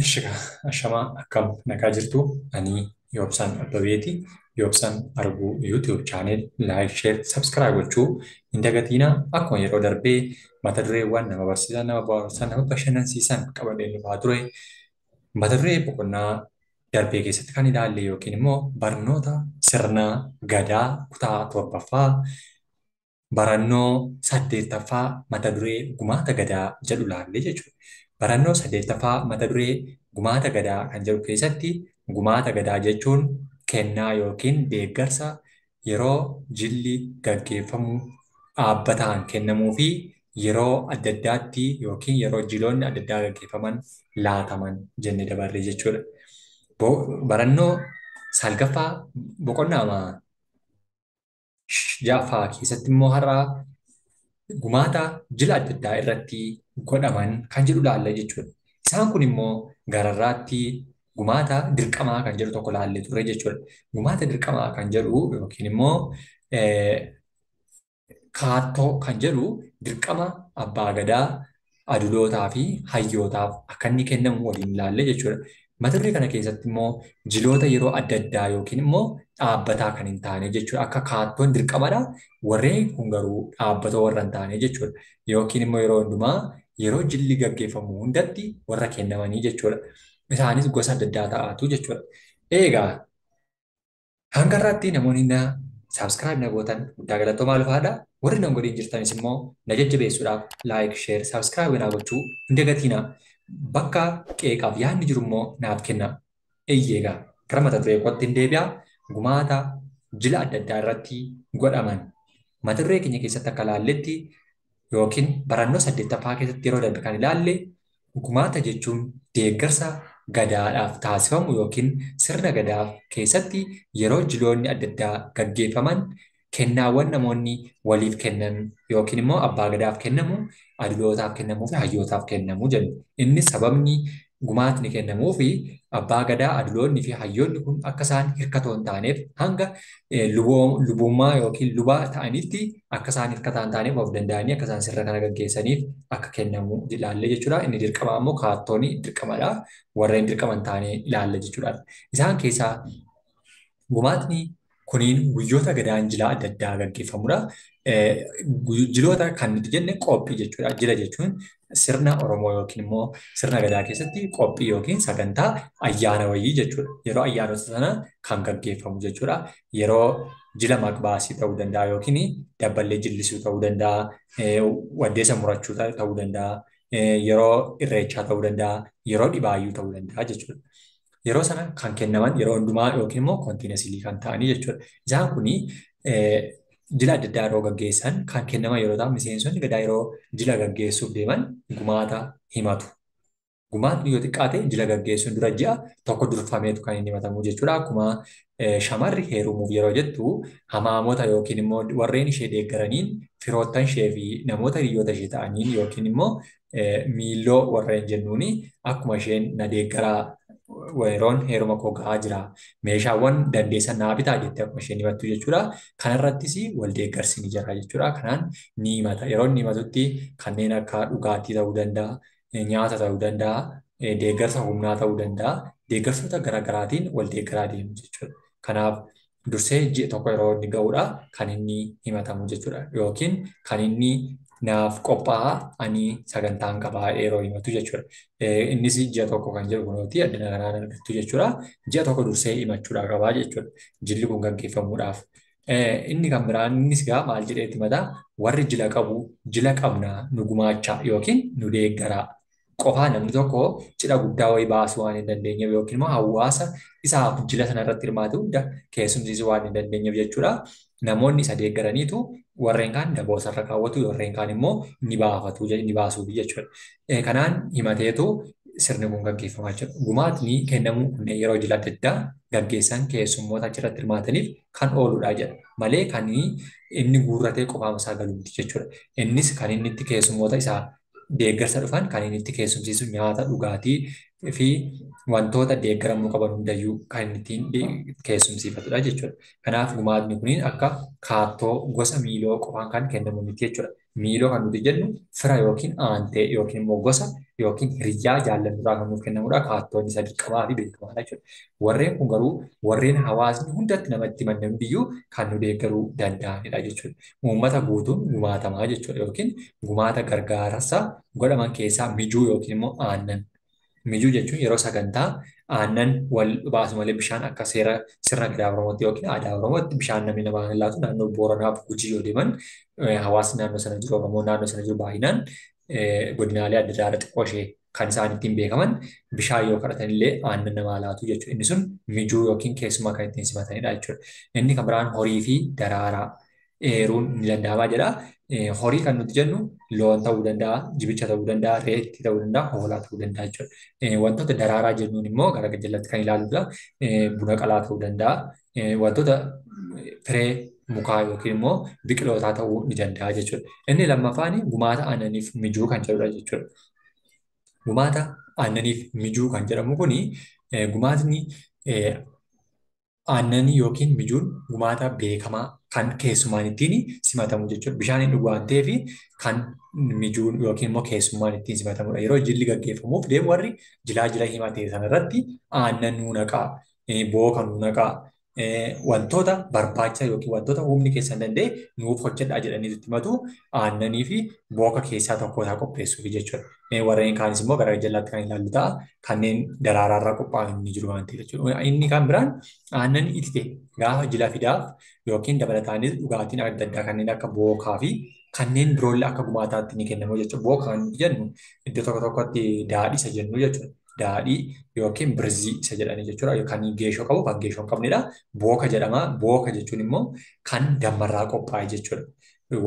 Egaa ashamaa akkam nagaa jirtu ani Yoobsaan Abbabeeti. Yoobsaan Arbuu YouTube chaanel laayik sheer sabskiraayib gochuu hin dagatiina. Akkuma yeroo darbee mata dureewwan nama barsiisan, nama bohaarsan, nama bashannansiisan qabadhee dhufaa ture. Mata duree boqonnaa darbee keessatti kan ilaalle yookiin immoo barnoota sirna gadaa kutaa torbaffaa barannoo 8ffaa mata duree gumaata gadaa jedhu ilaalle jechuudha. Barannoo 8ffaa mata duree gumaata gadaa kan jedhu keessatti gumaata gadaa jechuun kennaa yookiin deeggarsa yeroo jilli gaggeeffamu dhaabbataan kennamuu fi yeroo adda addaatti yookiin yeroo jiloonni adda addaa gaggeeffaman laataman jennee dabarre jechuudha. Barannoo 9ffaa boqonnaa ja'affaa keessatti immoo har'a gumaata jila adda addaa irratti godhaman kan jedhu laalla jechuudha. Isaan kun immoo gararraatti gumaata dirqamaa kan jedhu tokko laallee turre jechuudha. Gumaata dirqamaa kan jedhu yookiin immoo kaattoo kan jedhu dirqama abbaa gadaa adulootaa fi hayyootaaf akka inni kennamu waliin laalle jechuudha. Mata duree kana keessatti immoo jiloota yeroo adda addaa yookiin immoo dhaabbataa kan hin taane jechuudha. Akka kaattoon dirqamadha. Warreen kun garuu dhaabbatoo warra hin taane jechuudha. Yookiin immoo yeroo hundumaa yeroo jilli gaggeeffamu hundatti warra kennamanii jechuudha. Isaanis gosa adda addaa ta'atu jechuudha. Egaa hanga irratti namoonni na saabskiraayib na gootan guddaa galatoomaa ulfaadha. Warri nan godhin jirtanis immoo na jajjabeessuudhaaf laayik, sheer, saabskiraayib naa gochuu hin dagatiina. Bakka qeeqaaf yaadni jiru immoo naaf kenna. Egaa gara mata duree kootti hin deebi'a. Gumaata jila adda addaa irratti godhaman. Mata duree keenya keessatti akka ilaalletti yookiin barannoo 8ffaa keessatti yeroo darbe kan ilaalle gumaata jechuun deeggarsa gadaadhaaf taasifamu yookiin sirna gadaa keessatti yeroo jiloonni adda addaa gaggeeffaman kennaawwan namoonni waliif kennan yookiin immoo abbaa gadaaf kennamu, adulootaaf kennamuu fi hayyootaaf kennamuu jenna. Innis sababni gumaatni kennamuu fi abbaa gadaa, aduloonni fi hayyoonni kun akka isaan hirkatoo hin taaneef hanga lubummaa yookiin lubaa ta'anitti akka isaan hirkataa hin taaneef of danda'anii akka isaan sirna kana gaggeessaniif akka kennamu ilaalle jechuudha. Inni dirqamaa immoo kaattoonni dirqamadha. Warreen dirqama hin taane ilaalla jechuudha. Isaan keessaa gumaatni kuniin guyyoota gadaan jilaa adda addaa gaggeeffamudha. Jiloota kan nuti jenne qophii jechuudha. Jila jechuun sirna Oromoo yookiin immoo sirna gadaa keessatti qophii yookiin sagantaa ayyaana wayii jechuudha. Yeroo ayyaanota sana kan gaggeeffamu jechuudha. Yeroo jila maqbaasii ta'uu danda'a yookiin dabballee jillisuu ta'uu danda'a. Waddeessa murachuu ta'uu danda'a. Yeroo irreechaa ta'uu danda'a. Yeroo dhibaayyuu ta'uu danda'a jechuudha. Yeroo sana kan kennaman yeroo hundumaa yookiin immoo kontiinasilii kan ta'anii jechuudha. Isaan kuni jila adda addaa yeroo gaggeessan kan kennaman yeroo ta'an miseensonni gadaa yeroo jila gaggeessuuf deeman gumaata himatu. Gumaatni yoo xiqqaate jila gaggeessuun dura ji'a tokko durfameetu kan inni himatamu jechuudha. Akkuma shamarri heerumuuf yeroo jettu hamaamota yookiin immoo warreen ishee deeggaraniin firoottan ishee fi namoota hiriyoota ishee ta'aniin yookiin immoo miilloo warreen jennuuni akkuma isheen na deeggaraa yeroon heeruma koo gahaa jira. Meeshaawwan dandeessan naa bitaa jettee akkuma isheen himattu jechuudha. Kanarrattis wal deeggarsi ni jira jechuudha. Kanaan ni himata. Yeroo inni himatutti kanneen akka dhugaatii ta'uu danda'a, nyaata ta'uu danda'a, deeggarsa humnaa ta'uu danda'a. Deeggarsoota garaagaraatiin wal deeggaraa deemu jechuudha. Kanaaf dursee ji'a tokko yeroo inni ga'uudha kan inni himatamu jechuudha. Yookiin kan inni naaf qophaa'aa ani sagantaan qabaa yeroo himatu jechuudha. Innis ji'a tokko kan jedhu kunuuti addana kanaan argattu jechuudha. Ji'a tokko dursee himachuudhaa qabaa jechuudha. Jilli kun gaggeeffamuudhaaf. Inni kan biraan innis gaa maal jedheetti himataa warri jila qabu jila qabnaa nu gumaachaa yookiin nu deeggaraa. Qofaa namni tokko cidha guddaa wayii baasuu waan hin dandeenyeef yookiin immoo hawaasa isaaf jila sana irratti hirmaatu hunda keessumsiisuu waan hin dandeenyeef jechuudha. Namoonni isa deeggaraniitu warreen kaan daboo sarara kaawwatu warreen kaan immoo ni baafatu ni baasuuf jechuudha. Kanaan himateetu sirni kun gaggeeffamaa jira. Gumaatni kennamuu kunneen yeroo jila adda addaa gaggeessan keessummoota achirratti hirmaataniif kan ooludha jedha. Malee kan inni guurratee qofaama isaa galuuti jechuudha. Innis kan inni itti keessummoota isaa deeggarsa dhufan kan inni itti keessumsiisu nyaata dhugaatii fi wantoota deeggaramuu qaban hundayyuu kan inni ittiin keessumsiifatudha jechuudha. Kanaaf gumaatni kuniin akka kaattoo gosa miiloo qofaan kan kennamu miti jechuudha. Miiloo kan nuti jennu fira yookiin aantee yookiin immoo gosa yookiin hiriyyaa jaalladhuudhaa kan nuuf kennamudha. Kaattoonni isa dirqamaa fi beekamaadha jechuudha. Warreen kun garuu warreen hawaasni hundatti namatti himanne hundiyyuu kan nu deeggaruu danda'anidha jechuudha. Uummata guutuun gumaatamaa jechuudha yookiin gumaata gargaarsa godhaman keessaa mijuu yookiin immoo aannan. Mijuu jechuun yeroo sagantaa aannan wal baasu malee bishaan akka sirna gadaa Oromootti yookiin aadaa Oromootti bishaan namni namaa hin laatu naannoo Booranaa fi Gujii yoo deeman hawaasni naannoo sana jiru Oromoo naannoo sana jiru baay'inaan godinaalee adda addaa xiqqoo ishee kan isaan ittiin beekaman bishaan yoo kadhatan illee aannan namaa laatu jechuudha. Inni sun mijuu yookiin keessumaa kan ittiin simatanidha jechuudha. Inni kan biraan horii fi daraaraa eeruun ni danda'ama jedha. Horii kan nuti jennu loon ta'uu danda'a, jibicha ta'uu danda'a, reetti ta'uu danda'a, hoolaa ta'uu danda'a jechuudha. Wantoota daraaraa jennuun immoo gara jalatti kan ilaaludha. Buna qalaa ta'uu danda'a. Wantoota firee mukaa yookiin immoo biqilootaa ta'uu ni danda'a jechuudha. Inni lammaffaan gumaata aannaniif mijuu kan jedhudha jechuudha. Gumaata aannaniif mijuu kan jedhamu kuni gumaatni aannanii yookiin mijuun gumaata beekamaa kan keessummaan ittiin simatamu jechuudha. Bishaan hin dhugu waan ta'eef kan mijuun yookiin immoo keessummaan ittiin simatamudha. Yeroo jilli gaggeeffamuuf deemu warri jila himatee sanarratti aannan nuu naqaa, booka nuu naqaa, wantoota barbaachisaa yookiin wantoota humni keessan danda'e nuuf hojjedhaa jedhanii itti himatu aannanii fi booka keessaa tokko isaa qopheessuuf jechuudha. Warreen kaanis immoo gara jalaatti kan ilaallu ta'a. Kanneen daraaraarraa qophaa'an ni jiru waan ta'eef jechuudha. Inni kan biraan aannan itite gaafa jila fidaaf yookiin dabalataanis dhugaatiin adda addaa kanneen akka bookaa fi kanneen biroollee akka gumaataatti ni kennamu jechuudha. Booka kan jennu iddoo tokko tokkotti daadhii isa jennu jechuudha. Daadhii yookiin birzii isa jedhanii jechuudha. Kan geeshoo qabu kan geeshoo hin qabnedha. Booka jedhama. Booka jechuun immoo kan dammarraa qophaa'e jechuudha.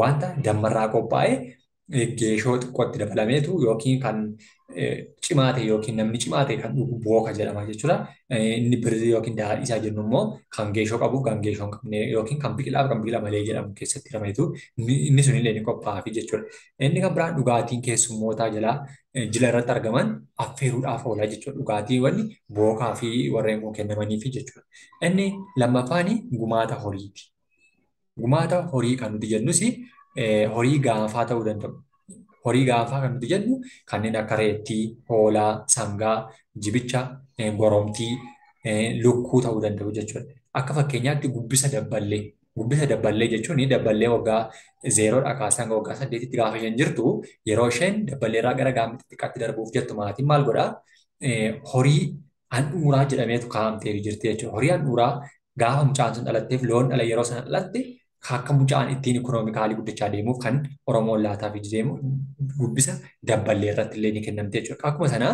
Wanta dammarraa qophaa'e geeshoo xiqqootti dabalameetu yookiin kan cimaa ta'e yookiin namni cimaa ta'e kan dhugu booka jedhama jechuudha. Inni birzii yookiin daadhii isaa jennu immoo kan geeshoo qabu kan geeshoo hin qabne yookiin kan biqila malee jedhamu keessatti hirameetu inni sunillee ni qophaa'a jechuudha. Inni kan biraan dhugaatiin keessummootaa jalaa jila irratti argaman affeeruudhaaf oola jechuudha. Dhugaatiiwwan bookaa fi warreen kun kennamaniif jechuudha. Inni lammaffaan gumaata horiiti. Gumaata horii kan nuti jennus horii gaanfaa ta'uu danda'u. Horii gaanfaa kan nuti jennu kanneen akka reettii, hoolaa, sangaa, jibicha, goromtii, lukkuu ta'uu danda'u jechuudha. Akka fakkeenyaatti gubbisa dabballee. Gubbisa dabballee jechuun dabballee waggaa 0 kaasee hanga waggaa 8tti gaafa isheen jirtu yeroo isheen dabballeerraa gara gaammitti xiqqaatti darbuuf jettu maatiin maal godhaa? Horii handhuuraa jedhameetu kaa'amtee jirti jechuudha. Horii handhuuraa gaafa mucaan sun dhalatteef loon dhala yeroo sana dhalatte akka mucaan ittiin ikoonoomikaalii guddachaa deemuuf kan Oromoon laataaf deemu gubbisa dabballee irratti illee ni kennamte jechuudha. Akkuma sana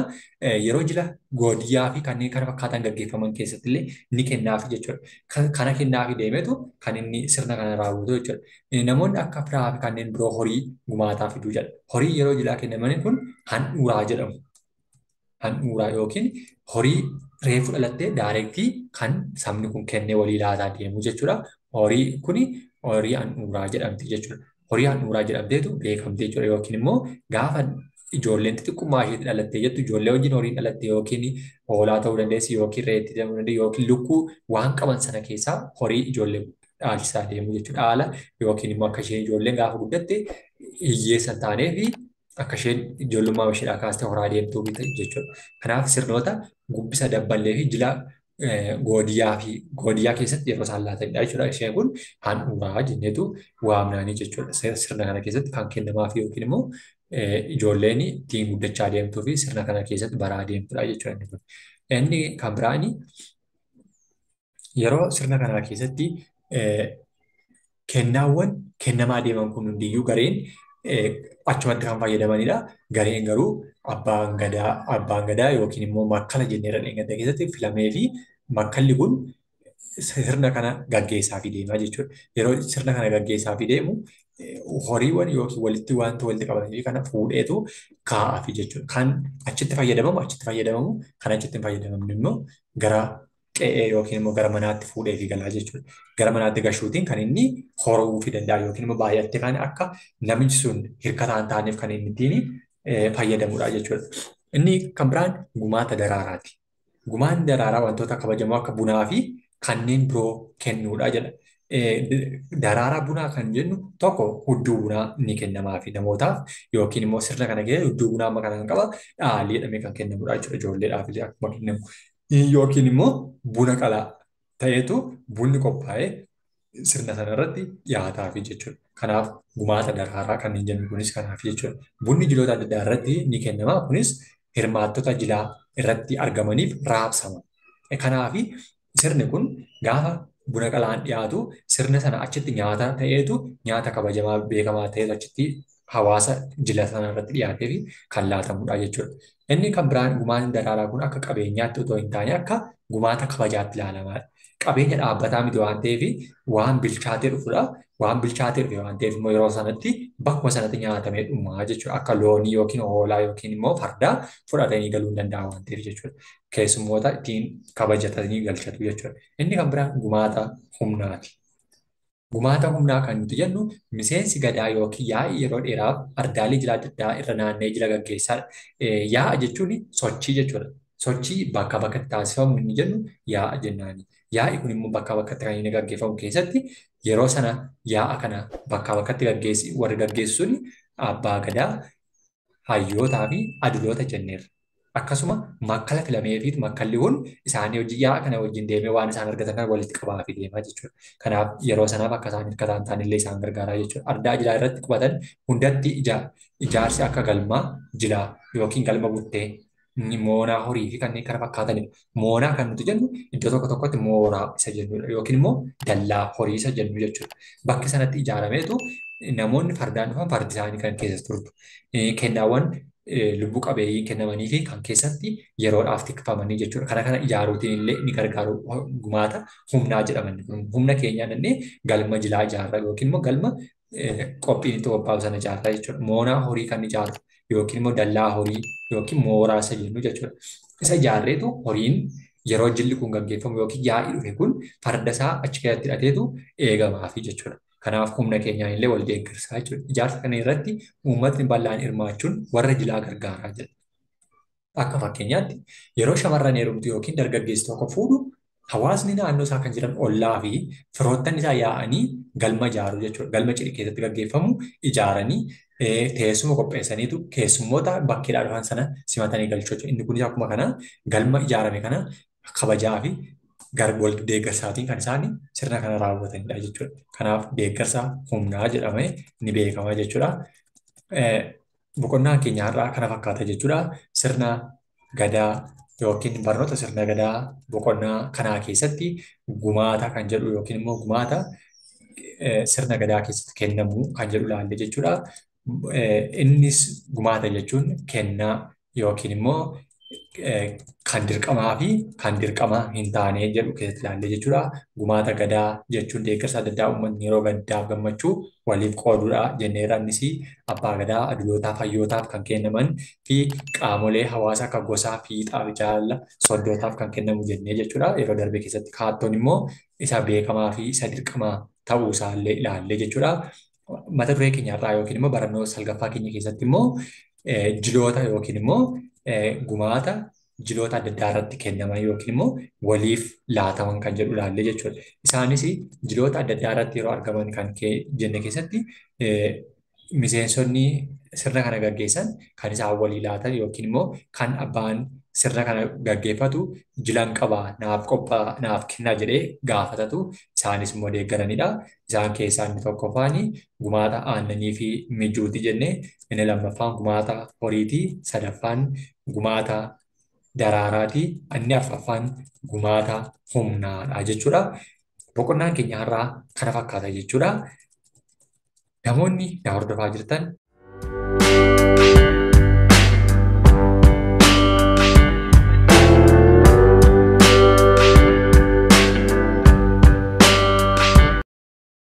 yeroo jila goodiyyaa fi kanneen kana fakkaatan gaggeeffaman keessatti illee ni kennaaf jechuudha. Kana kennaafi deemetu kan inni sirna kana raawwatu jechuudha. Namoonni akka firaa fi kanneen biroo horii gumaataa fiduu jedha. Horii yeroo jilaa kennamanii kun handhuuraa jedhamu. Handhuuraa yookiin horii reefu dhalattee daayirektii kan sabni kun kennee walii laataa deemu jechuudha. Horii kuni horii handhuuraa jedhamti jechuudha. Horii handhuuraa jedhamteetu beekamte jechuudha. Yookiin immoo gaafa ijoolleen xixiqqummaa isheetti dhalattee jettu ijoollee wajjin horiin dhalatte yookiin hoolaa ta'uu dandeessi yookiin reettii ta'uu dandeessi yookiin lukkuu waan qaban sana keessaa horii ijoollee dhaalisaa deemu jechuudha. Dhaala yookiin immoo akka isheen ijoolleen gaafa guddatte hiyyeessa taanee fi akka isheen ijoollummaa isheedhaa kaastee horaa deemtuu jechuudha. Kanaaf sirnoota gubbisa dabballee fi jila goodiyyaa keessatti yeroo isaan laatanidha jechuudha. Isheen kun handhuuraa jenneetu waamnaanii jechuudha. Sirna kana keessatti kan kennamaaf yookiin immoo ijoolleen ittiin guddachaa deemtuu fi sirna kana keessatti baraa deemtudha jechuudha. Inni kan biraani yeroo sirna kana keessatti kennaawwan kennamaa deeman kun hundiyyuu gareen achumatti kan fayyadamanidha. Gareen garuu abbaan gadaa yookiin immoo makkala jennee dhadheengadda keessatti filamee fi makkalli kun sirna kana gaggeessaa fi deemaa jechuudha. Yeroo sirna kana gaggeessaa fi deemu horiiwwan yookiin walitti qabatanii kana fuudheetu kaa'aa fi jechuudha. Kan achitti fayyadamamu, kan achitti hin fayyadamamne immoo gara qe'ee yookiin immoo gara manaatti fuudhee fi galaa jechuudha. Gara manaatti gashuutiin kan inni horuu fi danda'a yookiin immoo baay'attee kan akka namichi sun hirkataa hin taaneef kan inni ittiin fayyadamudha jechuudha. Inni kan biraan gumaata daraaraati. Gumaan daraaraa wantoota kabajamoo akka bunaa fi kanneen biroo kennuudha jedha. daraaraa bunaa kan jennu tokko hudduu bunaa ni kennamaafi namootaaf yookiin immoo sirna kana keessatti hudduu bunaa amma kana kan qaba dhaalii jedhamee kan kennamudha jechuudha ijoolleedhaaf illee akkuma kennamu. Yookiin immoo buna qalaa ta'etu bunni qophaa'ee sirna sana irratti dhiyaataafi jechuudha. Kanaaf gumaata daraaraa kan hin jennu kunis kanaaf jechuudha. Bunni jiloota adda addaa irratti ni kennama. Kunis hirmaattota jilaa irratti argamaniif raabsama. Kanaaf sirni kun gaafa buna qalaan dhiyaatu sirna sana achitti nyaata ta'eetu nyaata kabajamaa beekamaa ta'etu achitti hawaasa jila sana irratti dhiyaatee fi kan laatamudha jechuudha. Inni kan biraan gumaan daraaraa kun akka qabeenyaatti otoo hin taane akka gumaata kabajaatti ilaalamaadha. Qabeenya dhaabbataa miti waan ta'eef waan bilchaatee dhufudha. Waan bilchaatee dhufe waan ta'eef immoo yeroo sanatti bakkuma sanatti nyaatamee dhumaa jechuudha. Akka loonii yookiin hoolaa yookiin immoo fardaa fudhatanii galuu hin danda'an waan ta'eef jechuudha. Keessummoota ittiin kabajatanii galchatu jechuudha. Inni kan biraan gumaata humnaati. Gumaata humnaa kan nuti jennu miseensi gadaa yookiin yaa'i yeroo dheeraaf ardaalee jila adda addaa irra naannee jila gaggeessaadha. Yaa'a jechuun sochii jechuudha. Sochii bakka bakkatti taasifamu inni jennu yaa'a jennaani. Yaa'i kun immoo bakka bakkatti kan inni gaggeeffamu keessatti yeroo sana yaa'a kana bakka bakkatti warri gaggeessuun abbaa gadaa, hayyootaa fi aduloota jenneerra. Akkasuma makkala filamee fi makkalli kun isaanii hojii yaa'a kana wajjin deemee waan isaan argatan kana walitti qabaa fi deemaa jechuudha. Kanaaf yeroo sanaaf akka isaan hirkataa hin taanillee isaan gargaaraa jechuudha. Ardaa jilaa irratti qubatan hundatti ijaarsi akka galmaa jilaa yookiin galma buttee moonaa horii fi kanneen kana fakkaatanidha. Moonaa kan nuti jennu iddoo tokko tokkotti mooraa isa jennudha yookiin immoo dallaa horii isa jennu jechuudha. Bakki sanatti ijaarameetu namoonni fardaan dhufan fardi isaanii kan keessa turtu. Kennaawwan lubbuu qabeeyyii kennamanii fi kan keessatti yeroodhaaf tikfamanii jechuudha. Kana ijaaruutiin illee ni gargaaru gumaata humnaa jedhaman. Humna keenyaan illee galma jilaa ijaarra yookiin immoo galma qophiin itti qophaa'u sana ijaarra jechuudha. Moonaa horii kan ijaaru yookiin immoo dallaa horii yookiin mooraa isa jennu jechuudha. Isa ijaarreetu horiin yeroo jilli kun gaggeeffamu yookiin yaa'i dhufe kun farda isaa achi keessatti hidhateetu eegamaafi jechuudha. Kanaaf humna keenyaan illee wal deeggarsaa jechuudha. Ijaarsa kana irratti uummatni bal'aan hirmaachuun warra jilaa gargaaraa jira. Akka fakkeenyaatti yeroo shamarran heerumtu yookiin dargaggeessi tokko fuudhu hawaasni naannoo isaa kan jiran ollaa fi firoottan isaa yaa'anii galma ijaaru jechuudha. Galma cidhi keessatti gaggeeffamu ijaaranii teessuma qopheessaniitu keessummoota bakkeedhaa dhufan sana simatanii galchuu jechuudha. Inni kunis akkuma kana galma ijaarame kana kabajaa fi wal deeggarsaatiin kan isaan sirna kana raawwatanidha jechuudha. Kanaaf deeggarsa humnaa jedhamee ni beekama jechuudha. Boqonnaan keenya har'aa kana fakkaata jechuudha. Sirna gadaa yookiin barnoota sirna gadaa boqonnaa kanaa keessatti gumaata kan jedhu yookiin immoo gumaata sirna gadaa keessatti kennamu kan jedhu ilaalle jechuudha. Innis gumaata jechuun kennaa yookiin immoo kan dirqamaa fi kan dirqama hin taane jedhu keessatti ilaalle jechuudha. Gumaata gadaa jechuun deeggarsa adda addaa uummanni yeroo gaddaaf gammachuu waliif qoodudha jenneerra. Innis abbaa gadaa, adulootaaf, hayyootaaf kan kennaman fi qaamolee hawaasa akka gosaa, fiixaa, jaalala, soddootaaf kan kennamu jennee jechuudha. Yeroo darbe keessatti kaattoon immoo isa beekamaa fi isa dirqamaa ta'uu isaallee ilaalle jechuudha. Mata duree keenyarraa yookiin immoo barannoo salgaffaa keenya keessatti immoo jiloota yookiin immoo gumaata jiloota adda addaa irratti kennaman yookiin immoo waliif laataman kan jedhu ilaalle jechuudha. Isaanis jiloota adda addaa irratti yeroo argaman kan jenne keessatti miseensonni sirna kana gaggeessan kan isaan walii laatan yookiin immoo kan abbaan sirna kana gaggeeffatu jilan qabaa naaf kennaa jedhee gaafatatu isaanis immoo deeggaranidha. Isaan keessaa inni tokkoffaan gumaata aannanii fi mijuuti jennee inni lammaffaan gumaata horiiti, sadaffaan gumaata daraaraati, inni arfaffaan gumaata humnaadha jechuudha. Boqonnaan keenya har'aa kana fakkaata jechuudha. Namoonni na hordofaa jirtan